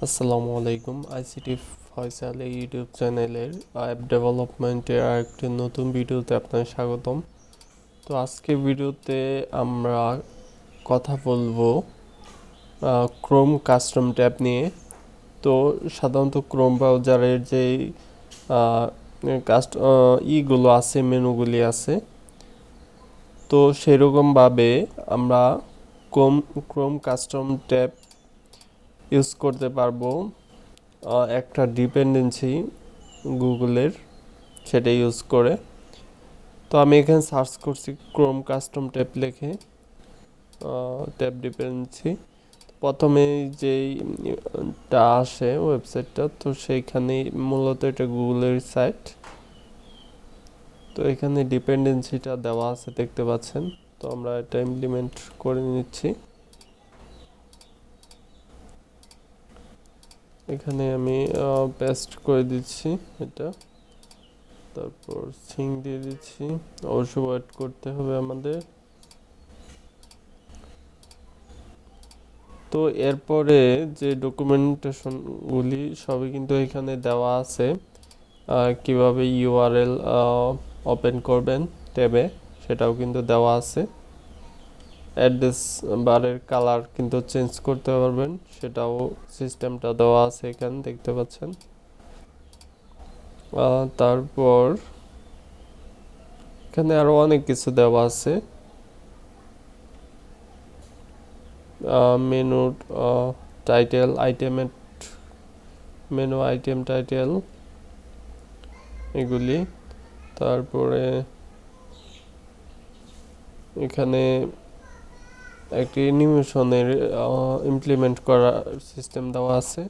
আসসালামু আলাইকুম। আইসিটি ফয়সাল এই ইউটিউব চ্যানেলের অ্যাপ ডেভেলপমেন্টের আরেকটি নতুন ভিডিওতে আপনাদের স্বাগতম। তো আজকে ভিডিওতে আমরা কথা বলবো ক্রোম কাস্টম ট্যাব নিয়ে। তো সাধারণত ক্রোম ব্রাউজারের যেই ইগুলো আছে, মেনুগুলি আছে, তো সেরকমভাবে আমরা Chrome Chrome custom tab use করতে পারবো একটা ডিপেন্ডেন্সি গুগলের, সেটা ইউজ করে। তো আমি এখানে সার্চ করছি ক্রোম কাস্টম ট্যাব লিখে, ট্যাব ডিপেন্ডেন্সি। প্রথমে যেইটা আসে ওয়েবসাইটটা, তো সেইখানে মূলত এটা গুগলের সাইট। তো এখানে ডিপেন্ডেন্সিটা দেওয়া আছে, দেখতে পাচ্ছেন। তো আমরা এটা ইমপ্লিমেন্ট করে নিচ্ছি। এখানে আমি পেস্ট করে দিচ্ছি এটা, তারপর সিং দিয়ে দিচ্ছি। অবশ্য ওয়েট করতে হবে আমাদের। তো এরপরে যে ডকুমেন্টেশনগুলি সবই কিন্তু এখানে দেওয়া আছে। কিভাবে ইউআরএল ওপেন করবেন ট্যাবে, সেটাও কিন্তু দেওয়া আছে। অ্যাড্রেস বারের কালার কিন্তু চেঞ্জ করতে পারবেন, সেটাও সিস্টেমটা দেওয়া আছে এখানে, দেখতে পাচ্ছেন। তারপর এখানে আরও অনেক কিছু দেওয়া আছে। মেনু টাইটেল, আইটেমের মেনু, আইটেম টাইটেল, এগুলি। তারপরে এখানে একটি অ্যানিমেশনের ইমপ্লিমেন্ট করার সিস্টেম দেওয়া আছে।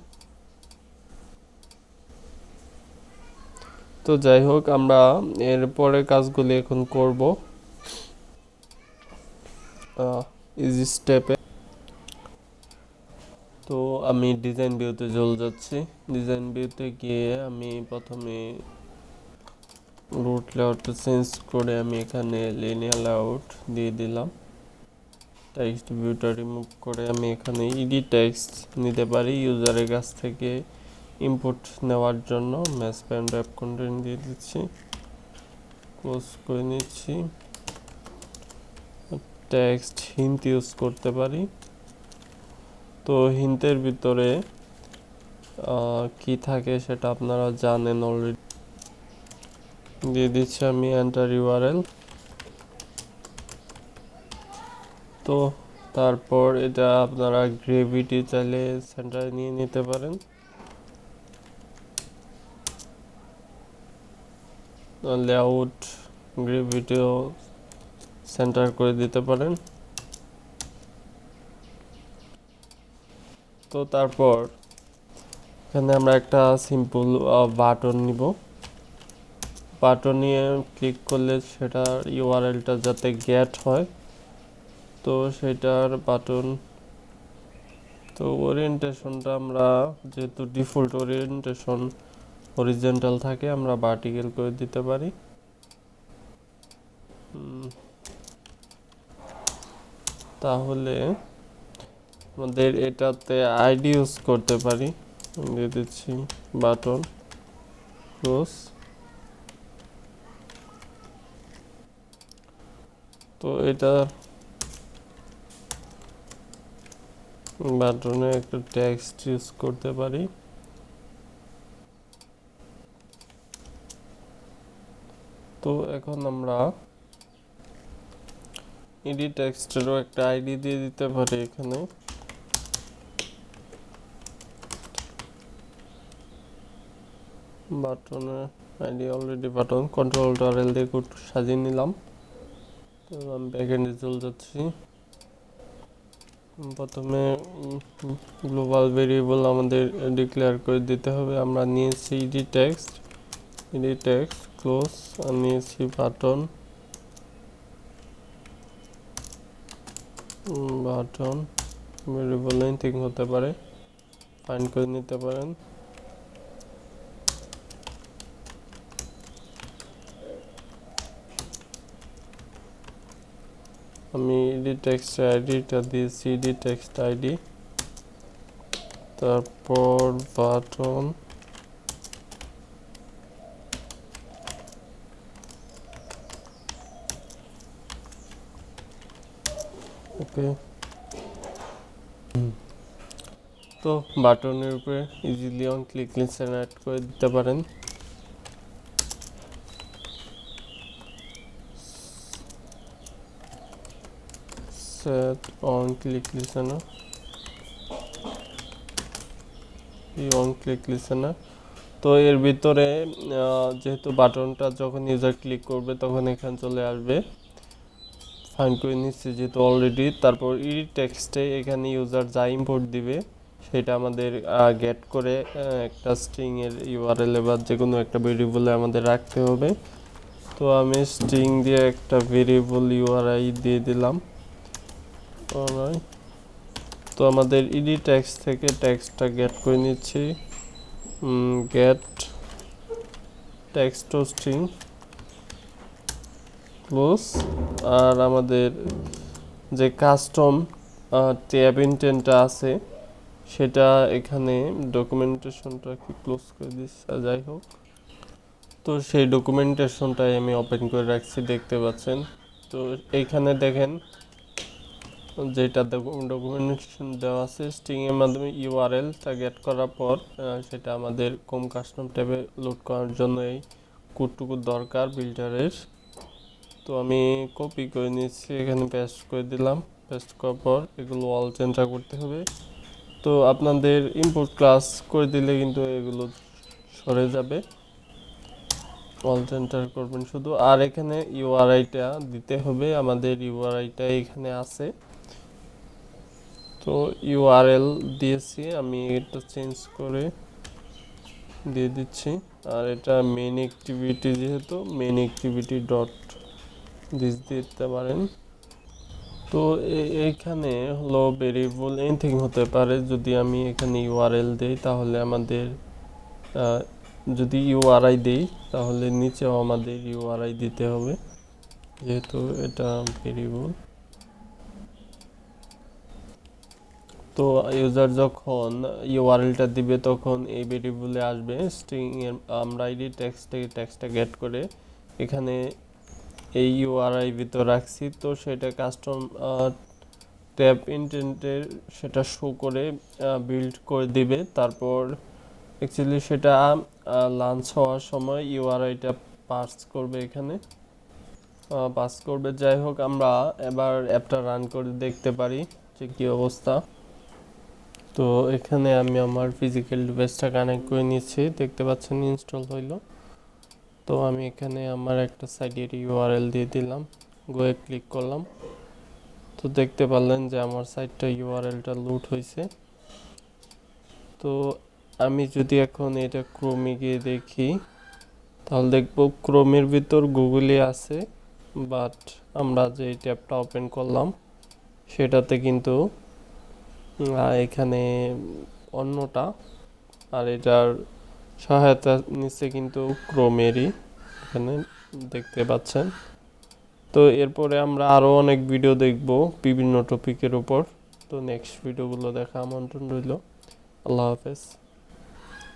তো যাই হোক, আমরা এরপরে কাজগুলি এখন করব ইজি স্টেপে। তো আমি ডিজাইন ভিউতে চলে যাচ্ছি। ডিজাইন ভিউতে গিয়ে আমি প্রথমে রুট লেআউটটা চেঞ্জ করে আমি এখানে লিনিয়ার লেআউট দিয়ে দিলাম। টেক্সট ভিউটা রিমুভ করে আমি এখানে ইডি টেক্সট নিতে পারি ইউজারের কাছ থেকে ইনপুট নেওয়ার জন্য। ম্যাচ প্যান্ড অ্যাপ কন্টেন্ট দিয়ে দিচ্ছি, ক্লোজ করে নিচ্ছি। টেক্সট হিন্ট ইউজ করতে পারি। তো হিন্টের ভিতরে কি থাকে সেটা আপনারা জানেন অলরেডি। দিয়ে দিচ্ছি আমি এন্টার ইউআরএল। তো তারপর এটা আপনারা গ্রেভিটি চাইলে সেন্টারে নিয়ে নিতে পারেন, লেআউট গ্রেভিটিও সেন্টার করে দিতে পারেন। তো তারপর এখানে আমরা একটা সিম্পল বাটন নিব। বাটন নিয়ে ক্লিক করলে সেটার ইউআরএলটা যাতে গেট হয়, তো সেটার বাটন। তো ওরিয়েন্টেশনটা আমরা, যেহেতু ডিফল্ট ওরিয়েন্টেশন হরিজন্টাল থাকে, আমরা ভার্টিক্যাল করে দিতে পারি। তাহলে আমাদের এটাতে আইডি ইউজ করতে পারি। দিয়ে দিচ্ছি বাটন, ক্লোজ। তো এটা বাটনে একটা টেক্সট ইউজ করতে পারি। তো এখন আমরা ইডি টেক্সটেরও একটা আইডি দিয়ে দিতে পারি এখানে। বাটনের আইডি অলরেডি বাটন, কন্ট্রোল টারেল দিয়ে একটু সাজিয়ে নিলাম। তো আমি ব্যাকএন্ডে চলে যাচ্ছি। প্রথমে গ্লোবাল ভেরিয়েবল আমাদের ডিক্লেয়ার করে দিতে হবে। আমরা নিয়েছি ইডি টেক্সট, ক্লোজ। আর নিয়েছি বাটন, ভেরিয়েবল এনিথিং হতে পারে, ফাইন্ড করে নিতে পারেন। আমি ইডি টেক্সট আইডিটা দিয়েছি, ইডি টেক্সট আইডি। তারপর বাটন, ওকে। তো বাটনের উপরে easily on click listen add করে দিতে পারেন। Set on click listener, on click listener. তো এর ভিতরে যেহেতু বাটনটা যখন ইউজার ক্লিক করবে তখন এখানে চলে আসবে, ফাইন করে নিচ্ছি যেহেতু অলরেডি। তারপর এডিট টেক্সটে এখানে ইউজার যা ইম্পোর্ট দিবে সেটা আমাদের গেট করে একটা স্ট্রিং এর ইউআরএল বা যে কোনো একটা ভেরিয়েবলে আমাদের রাখতে হবে। তো আমি স্ট্রিং দিয়ে একটা ভেরিয়েবল ইউআরআই দিয়ে দিলাম। তো আমাদের এডিট টেক্সট থেকে টেক্সটটা গেট করে নিচ্ছি, get text to string close. আর আমাদের যে কাস্টম ট্যাব ইনটেন্টটা আছে সেটা এখানে ডকুমেন্টেশনটা কি ক্লোজ করে দিচ্ছি, যাই হোক। তো সেই ডকুমেন্টেশনটাই আমি ওপেন করে রাখছি, দেখতে পাচ্ছেন। তো এইখানে দেখেন যেটা ডকুমেন্টেশন দেওয়া আছে স্ট্রিং এর মাধ্যমে ইউআরএলটা গেট করার পর সেটা আমাদের কম কাস্টম ট্যাবে লোড করার জন্য এই কোডটুকু দরকার বিল্ডারের। তো আমি কপি করে নিচ্ছি, এখানে পেস্ট করে দিলাম। পেস্ট করার পর এগুলো অল চেঞ্জটা করতে হবে। তো আপনাদের ইম্পোর্ট ক্লাস করে দিলে কিন্তু এগুলো সরে যাবে, অল চেঞ্জার করবেন শুধু। আর এখানে ইউআরআইটা দিতে হবে, আমাদের ইউআরআইটা এখানে আছে। তো ইউআরএল দিয়েছি আমি, এটা চেঞ্জ করে দিয়ে দিচ্ছি। আর এটা মেইন অ্যাক্টিভিটি, যেহেতু মেইন অ্যাক্টিভিটি ডট দিস দিতে পারেন। তো এইখানে হলো ভেরিয়েবল এনিথিং হতে পারে। যদি আমি এখানে ইউআরএল দেই তাহলে আমাদের যদি ইউআরআই দেই তাহলে নিচেও আমাদের ইউআরআই দিতে হবে, যেহেতু এটা ভেরিয়েবল। তো ইউজার যখন ইউআরএলটা দিবে তখন এই ভেরিয়েবলে আসবে স্ট্রিং এর, আমরা আইডি টেক্সট থেকে টেক্সটটা গেট করে এখানে এই ইউআরআই ভিতর রাখছি। তো সেটা কাস্টম ট্যাব ইনটেন্টের সেটা শো করে বিল্ড করে দিবে। তারপর অ্যাকচুয়ালি সেটা লাঞ্চ হওয়ার সময় ইউআরআইটা পাস করবে, এখানে পাস করবে। যাই হোক, আমরা এবার অ্যাপটা রান করে দেখতে পারি যে কী অবস্থা। তো এখানে আমি আমার ফিজিক্যাল ডিভাইসটা কানেক্ট করে নিচ্ছি, দেখতে পাচ্ছেন ইনস্টল হইলো। তো আমি এখানে আমার একটা সাইটের ইউআরএল দিয়ে দিলাম, গোয়ে ক্লিক করলাম। তো দেখতে পারলেন যে আমার সাইটটা ইউআরএলটা লুট হয়েছে। তো আমি যদি এখন এটা ক্রোমে গিয়ে দেখি তাহলে দেখব ক্রোমের ভিতর গুগলে আছে, বাট আমরা যে ট্যাবটা ওপেন করলাম সেটাতে কিন্তু এখানে অন্যটা। আর এটার সহায়তা নিচ্ছে কিন্তু ক্রোমেরই, এখানে দেখতে পাচ্ছেন। তো এরপরে আমরা আরও অনেক ভিডিও দেখব বিভিন্ন টপিকের উপর। তো নেক্সট ভিডিওগুলো দেখা আমন্ত্রণ রইল। আল্লাহ হাফেজ।